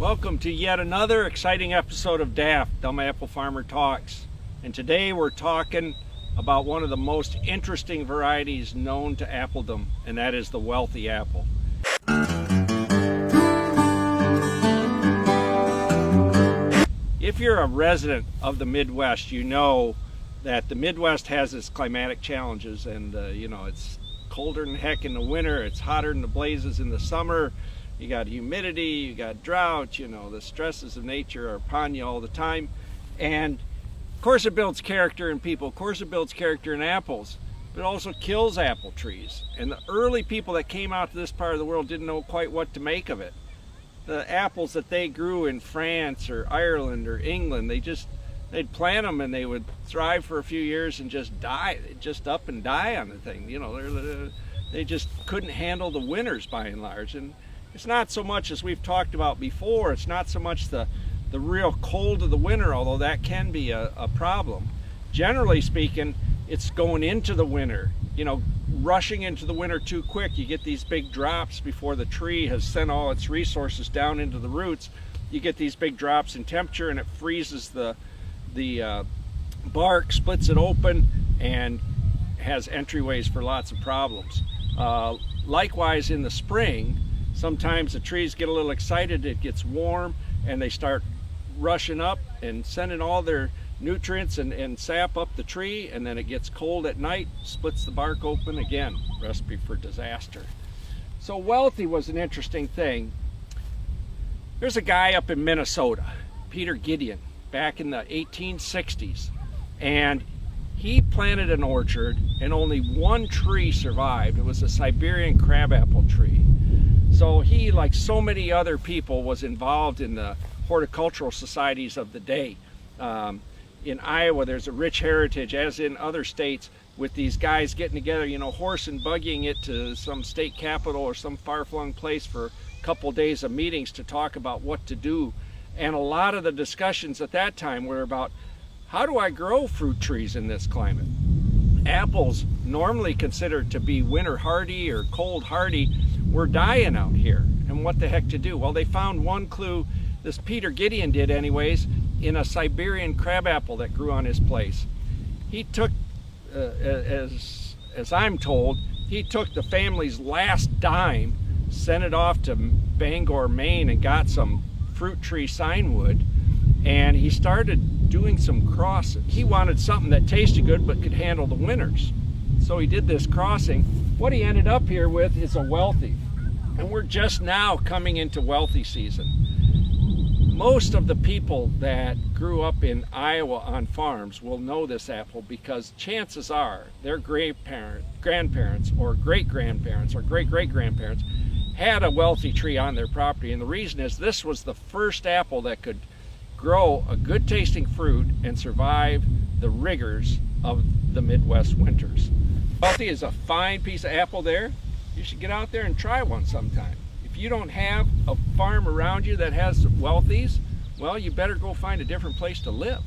Welcome to yet another exciting episode of DAF, Dumb Apple Farmer Talks. And today we're talking about one of the most interesting varieties known to appledom, and that is the wealthy apple. If you're a resident of the Midwest, you know that the Midwest has its climatic challenges, and it's colder than heck in the winter, it's hotter than the blazes in the summer. You got humidity, you got drought, the stresses of nature are upon you all the time. And of course it builds character in people, of course it builds character in apples, but it also kills apple trees. And the early people that came out to this part of the world didn't know quite what to make of it. The apples that they grew in France or Ireland or England, they'd plant them and they would thrive for a few years and just die, just up and die on the thing. They just couldn't handle the winters by and large. And it's not so much, as we've talked about before, it's not so much the real cold of the winter, although that can be a problem. Generally speaking, it's going into the winter, rushing into the winter too quick. You get these big drops before the tree has sent all its resources down into the roots. You get these big drops in temperature and it freezes the bark, splits it open, and has entryways for lots of problems. Likewise in the spring, sometimes the trees get a little excited, it gets warm, and they start rushing up and sending all their nutrients and sap up the tree, and then it gets cold at night, splits the bark open again, recipe for disaster. So wealthy was an interesting thing. There's a guy up in Minnesota, Peter Gideon, back in the 1860s, and he planted an orchard and only one tree survived. It was a Siberian crabapple tree. So he, like so many other people, was involved in the horticultural societies of the day. In Iowa, there's a rich heritage, as in other states, with these guys getting together, horse and buggying it to some state capital or some far-flung place for a couple days of meetings to talk about what to do. And a lot of the discussions at that time were about, how do I grow fruit trees in this climate? Apples, normally considered to be winter hardy or cold hardy, were dying out here. And what the heck to do? Well, they found one clue, this Peter Gideon did anyways, in a Siberian crabapple that grew on his place. He took, as I'm told, he took the family's last dime, sent it off to Bangor, Maine, and got some fruit tree sign wood, and he started doing some crossing. He wanted something that tasted good but could handle the winters. So he did this crossing. What he ended up here with is a wealthy. And we're just now coming into wealthy season. Most of the people that grew up in Iowa on farms will know this apple because chances are their grandparents or great-grandparents or great-great-grandparents had a wealthy tree on their property. And the reason is this was the first apple that could grow a good tasting fruit and survive the rigors of the Midwest winters. Wealthy is a fine piece of apple there. You should get out there and try one sometime. If you don't have a farm around you that has wealthies, well, you better go find a different place to live.